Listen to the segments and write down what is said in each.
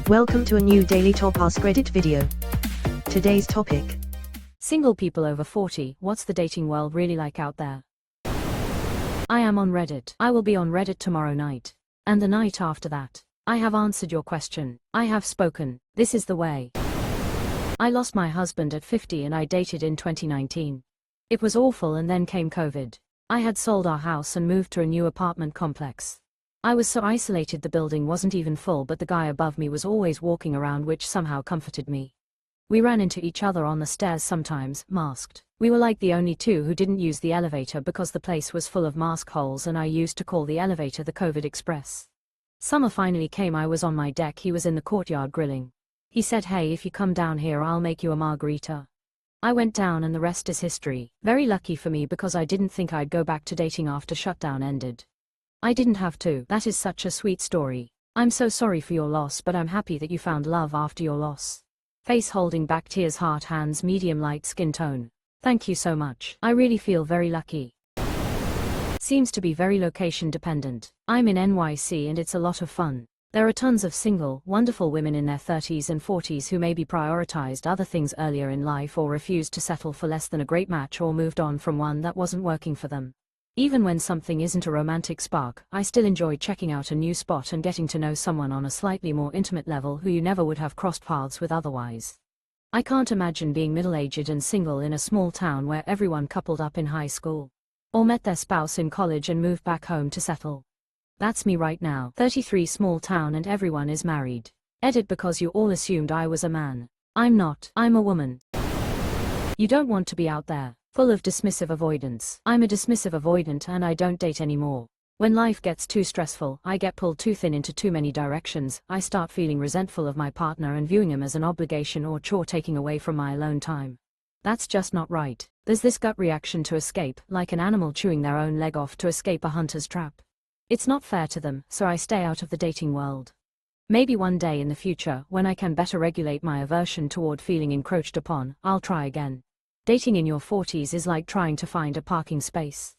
Welcome to a new Daily Top Askreddit video. Today's topic: Single people over 40, what's the dating world really like out there? I am on Reddit. I will be on Reddit tomorrow night. And the night after that. I have answered your question. I have spoken. This is the way. I lost my husband at 50 and I dated in 2019. It was awful, and then came COVID. I had sold our house and moved to a new apartment complex. I was so isolated the building wasn't even full, but the guy above me was always walking around, which somehow comforted me. We ran into each other on the stairs sometimes, masked. We were like the only two who didn't use the elevator because the place was full of mask holes, and I used to call the elevator the COVID Express. Summer finally came. I was on my deck, he was in the courtyard grilling. He said, "Hey, if you come down here I'll make you a margarita." I went down and the rest is history. Very lucky for me, because I didn't think I'd go back to dating after shutdown ended. I didn't have to. That is such a sweet story. I'm so sorry for your loss, but I'm happy that you found love after your loss. Face holding back tears, heart hands, medium light skin tone. Thank you so much. I really feel very lucky. Seems to be very location dependent. I'm in NYC and it's a lot of fun. There are tons of single, wonderful women in their 30s and 40s who maybe prioritized other things earlier in life, or refused to settle for less than a great match, or moved on from one that wasn't working for them. Even when something isn't a romantic spark, I still enjoy checking out a new spot and getting to know someone on a slightly more intimate level who you never would have crossed paths with otherwise. I can't imagine being middle-aged and single in a small town where everyone coupled up in high school, or met their spouse in college and moved back home to settle. That's me right now. 33, small town, and everyone is married. Edit, because you all assumed I was a man. I'm not. I'm a woman. You don't want to be out there, full of dismissive avoidance. I'm a dismissive avoidant and I don't date anymore. When life gets too stressful, I get pulled too thin into too many directions. I start feeling resentful of my partner and viewing him as an obligation or chore taking away from my alone time. That's just not right. There's this gut reaction to escape, like an animal chewing their own leg off to escape a hunter's trap. It's not fair to them, so I stay out of the dating world. Maybe one day in the future, when I can better regulate my aversion toward feeling encroached upon, I'll try again. Dating in your 40s is like trying to find a parking space.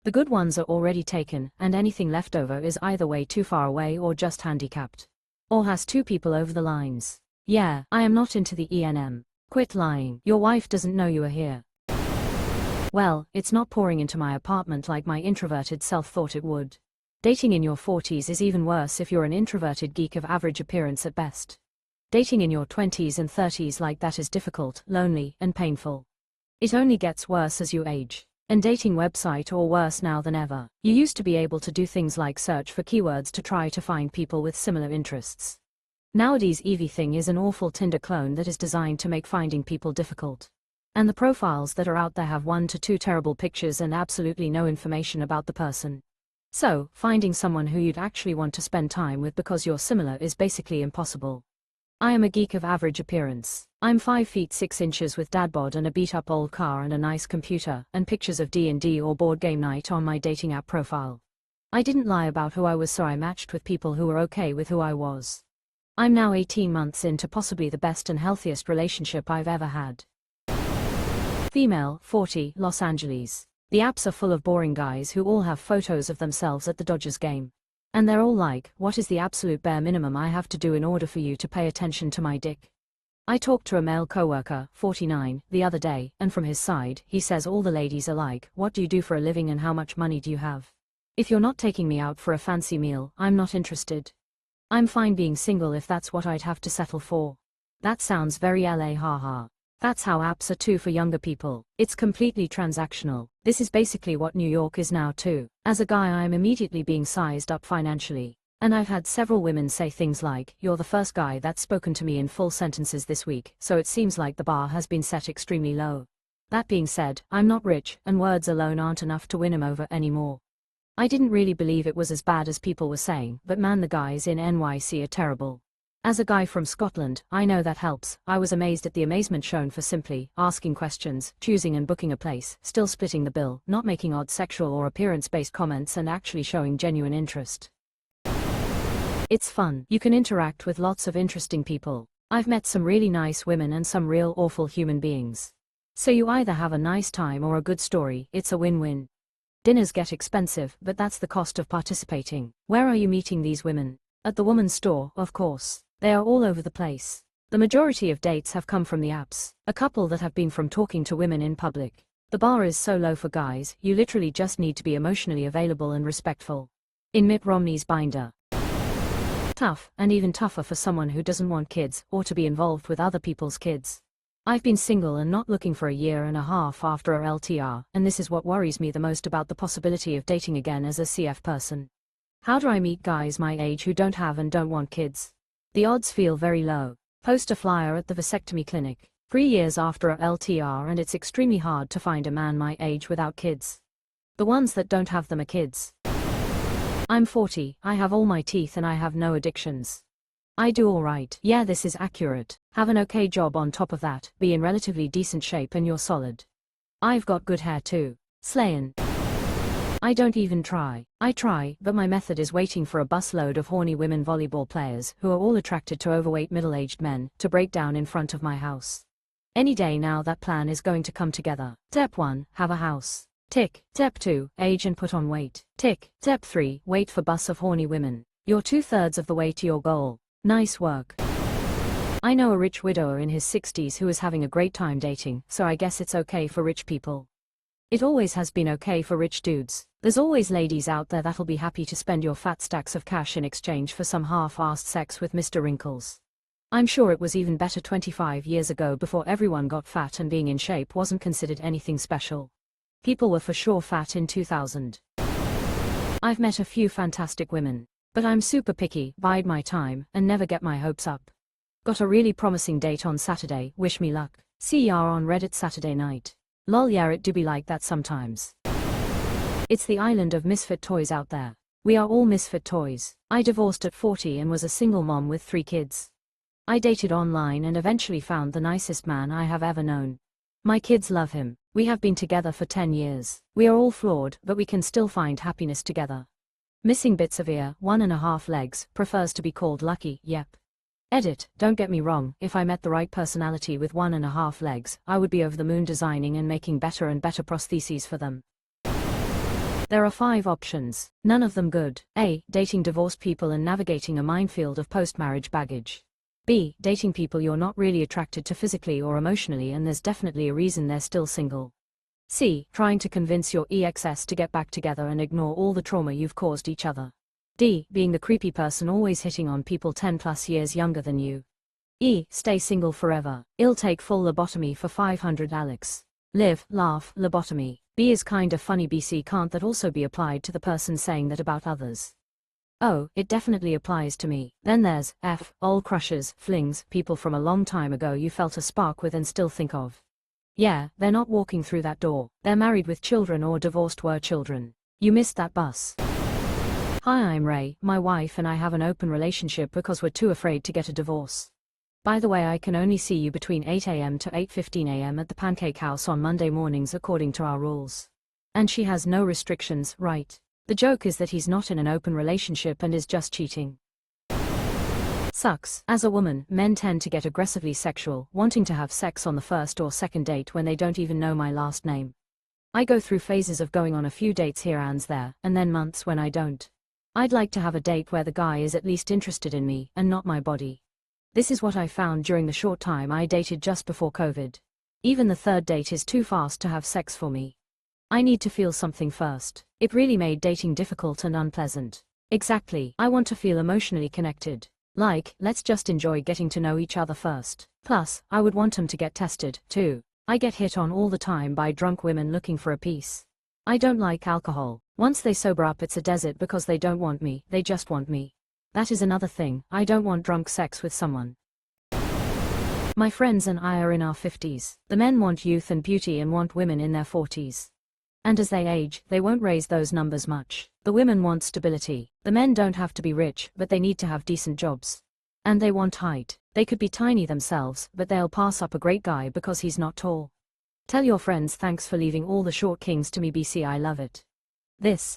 The good ones are already taken, and anything left over is either way too far away or just handicapped. Or has two people over the lines. Yeah, I am not into the ENM. Quit lying. Your wife doesn't know you are here. Well, it's not pouring into my apartment like my introverted self thought it would. Dating in your 40s is even worse if you're an introverted geek of average appearance at best. Dating in your 20s and 30s like that is difficult, lonely, and painful. It only gets worse as you age. And dating website or worse now than ever. You used to be able to do things like search for keywords to try to find people with similar interests. Nowadays Evie thing is an awful Tinder clone that is designed to make finding people difficult. And the profiles that are out there have 1 to 2 terrible pictures and absolutely no information about the person. So, finding someone who you'd actually want to spend time with because you're similar is basically impossible. I am a geek of average appearance. I'm 5 feet 6 inches with dad bod and a beat-up old car and a nice computer, and pictures of D&D or board game night on my dating app profile. I didn't lie about who I was, so I matched with people who were okay with who I was. I'm now 18 months into possibly the best and healthiest relationship I've ever had. Female, 40, Los Angeles. The apps are full of boring guys who all have photos of themselves at the Dodgers game. And they're all like, what is the absolute bare minimum I have to do in order for you to pay attention to my dick? I talked to a male coworker, 49, the other day, and from his side, he says all the ladies are like, what do you do for a living and how much money do you have? If you're not taking me out for a fancy meal, I'm not interested. I'm fine being single if that's what I'd have to settle for. That sounds very LA, haha. That's how apps are too for younger people. It's completely transactional. This is basically what New York is now too. As a guy, I'm immediately being sized up financially. And I've had several women say things like, you're the first guy that's spoken to me in full sentences this week, so it seems like the bar has been set extremely low. That being said, I'm not rich, and words alone aren't enough to win him over anymore. I didn't really believe it was as bad as people were saying, but man, the guys in NYC are terrible. As a guy from Scotland, I know that helps. I was amazed at the amazement shown for simply asking questions, choosing and booking a place, still splitting the bill, not making odd sexual or appearance-based comments, and actually showing genuine interest. It's fun. You can interact with lots of interesting people. I've met some really nice women and some real awful human beings. So you either have a nice time or a good story. It's a win-win. Dinners get expensive, but that's the cost of participating. Where are you meeting these women? At the woman's store, of course. They are all over the place. The majority of dates have come from the apps, a couple that have been from talking to women in public. The bar is so low for guys, you literally just need to be emotionally available and respectful. In Mitt Romney's binder. Tough, and even tougher for someone who doesn't want kids, or to be involved with other people's kids. I've been single and not looking for a year and a half after a LTR, and this is what worries me the most about the possibility of dating again as a CF person. How do I meet guys my age who don't have and don't want kids? The odds feel very low. Post a flyer at the vasectomy clinic. 3 years after a LTR, and it's extremely hard to find a man my age without kids. The ones that don't have them are kids. I'm 40, I have all my teeth and I have no addictions. I do alright. Yeah, this is accurate. Have an okay job on top of that, be in relatively decent shape and you're solid. I've got good hair too. Slayin'. I don't even try. I try, but my method is waiting for a busload of horny women volleyball players, who are all attracted to overweight middle-aged men, to break down in front of my house. Any day now that plan is going to come together. Step 1, have a house. Tick. Step 2, age and put on weight. Tick. Step 3, wait for bus of horny women. You're 2/3 of the way to your goal. Nice work. I know a rich widower in his 60s who is having a great time dating, so I guess it's okay for rich people. It always has been okay for rich dudes. There's always ladies out there that'll be happy to spend your fat stacks of cash in exchange for some half-assed sex with Mr. Wrinkles. I'm sure it was even better 25 years ago, before everyone got fat and being in shape wasn't considered anything special. People were for sure fat in 2000. I've met a few fantastic women. But I'm super picky, bide my time, and never get my hopes up. Got a really promising date on Saturday, wish me luck. See ya on Reddit Saturday night. Lol, yeah, it do be like that sometimes. It's the island of misfit toys out there. We are all misfit toys. I divorced at 40 and was a single mom with 3 kids. I dated online and eventually found the nicest man I have ever known. My kids love him. We have been together for 10 years. We are all flawed, but we can still find happiness together. Missing bits of ear, 1.5 legs, prefers to be called lucky, yep. Edit, don't get me wrong, if I met the right personality with 1.5 legs, I would be over the moon designing and making better and better prostheses for them. There are 5 options, none of them good. A. Dating divorced people and navigating a minefield of post-marriage baggage. B. Dating people you're not really attracted to physically or emotionally and there's definitely a reason they're still single. C. Trying to convince your exes to get back together and ignore all the trauma you've caused each other. D. Being the creepy person always hitting on people 10+ years younger than you. E. Stay single forever. I'll take full lobotomy for 500 Alex. Live, laugh, lobotomy. B is kinda funny. BC can't that also be applied to the person saying that about others? Oh, it definitely applies to me. Then there's F. Old crushes, flings, people from a long time ago you felt a spark with and still think of. Yeah, they're not walking through that door. They're married with children or divorced were children. You missed that bus. Hi, I'm Ray. My wife and I have an open relationship because we're too afraid to get a divorce. By the way, I can only see you between 8 a.m. to 8:15 a.m. at the Pancake House on Monday mornings according to our rules. And she has no restrictions, right? The joke is that he's not in an open relationship and is just cheating. Sucks. As a woman, men tend to get aggressively sexual, wanting to have sex on the first or second date when they don't even know my last name. I go through phases of going on a few dates here and there, and then months when I don't. I'd like to have a date where the guy is at least interested in me, and not my body. This is what I found during the short time I dated just before COVID. Even the third date is too fast to have sex for me. I need to feel something first. It really made dating difficult and unpleasant. Exactly. I want to feel emotionally connected. Like, let's just enjoy getting to know each other first. Plus, I would want him to get tested, too. I get hit on all the time by drunk women looking for a piece. I don't like alcohol. Once they sober up, it's a desert because they don't want me, they just want me. That is another thing, I don't want drunk sex with someone. My friends and I are in our 50s. The men want youth and beauty and want women in their 40s. And as they age, they won't raise those numbers much. The women want stability. The men don't have to be rich, but they need to have decent jobs. And they want height. They could be tiny themselves, but they'll pass up a great guy because he's not tall. Tell your friends thanks for leaving all the short kings to me. BC, I love it.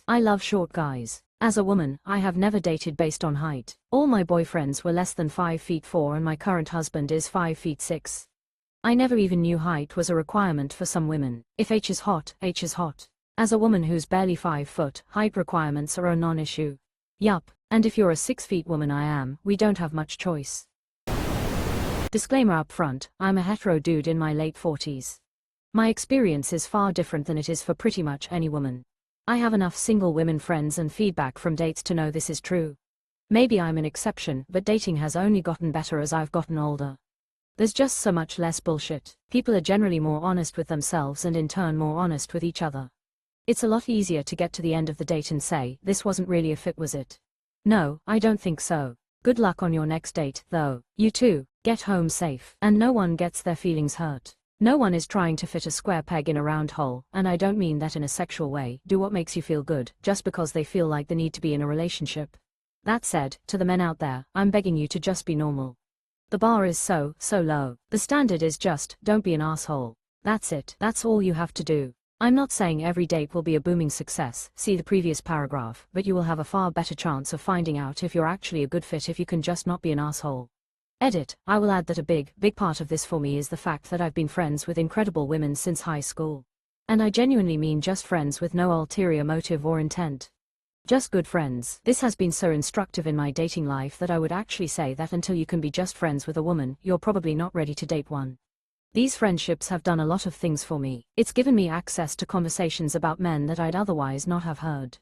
I love short guys. As a woman, I have never dated based on height. All my boyfriends were less than 5'4" and my current husband is 5'6". I never even knew height was a requirement for some women. If H is hot, H is hot. As a woman who's barely 5 foot, height requirements are a non-issue. Yup, and if you're a 6 feet woman I am, we don't have much choice. Disclaimer up front, I'm a hetero dude in my late 40s. My experience is far different than it is for pretty much any woman. I have enough single women friends and feedback from dates to know this is true. Maybe I'm an exception, but dating has only gotten better as I've gotten older. There's just so much less bullshit. People are generally more honest with themselves and in turn more honest with each other. It's a lot easier to get to the end of the date and say, this wasn't really a fit, was it? No, I don't think so. Good luck on your next date, though. You too, get home safe, and no one gets their feelings hurt. No one is trying to fit a square peg in a round hole, and I don't mean that in a sexual way. Do what makes you feel good, just because they feel like they need to be in a relationship. That said, to the men out there, I'm begging you to just be normal. The bar is so low. The standard is just, don't be an asshole. That's it. That's all you have to do. I'm not saying every date will be a booming success, see the previous paragraph, but you will have a far better chance of finding out if you're actually a good fit if you can just not be an asshole. Edit. I will add that a big part of this for me is the fact that I've been friends with incredible women since high school. And I genuinely mean just friends with no ulterior motive or intent. Just good friends. This has been so instructive in my dating life that I would actually say that until you can be just friends with a woman, you're probably not ready to date one. These friendships have done a lot of things for me. It's given me access to conversations about men that I'd otherwise not have heard.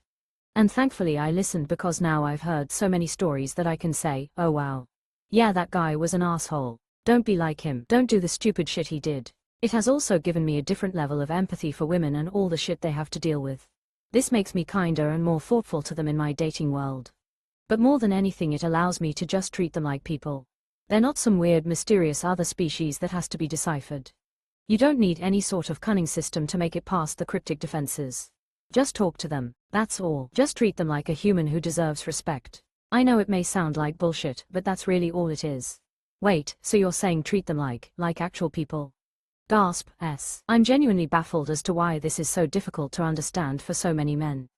And thankfully I listened because now I've heard so many stories that I can say, oh wow. Yeah, that guy was an asshole. Don't be like him. Don't do the stupid shit he did. It has also given me a different level of empathy for women and all the shit they have to deal with. This makes me kinder and more thoughtful to them in my dating world. But more than anything, it allows me to just treat them like people. They're not some weird, mysterious other species that has to be deciphered. You don't need any sort of cunning system to make it past the cryptic defenses. Just talk to them, that's all. Just treat them like a human who deserves respect. I know it may sound like bullshit, but that's really all it is. Wait, so you're saying treat them like actual people? Gasp, I'm genuinely baffled as to why this is so difficult to understand for so many men.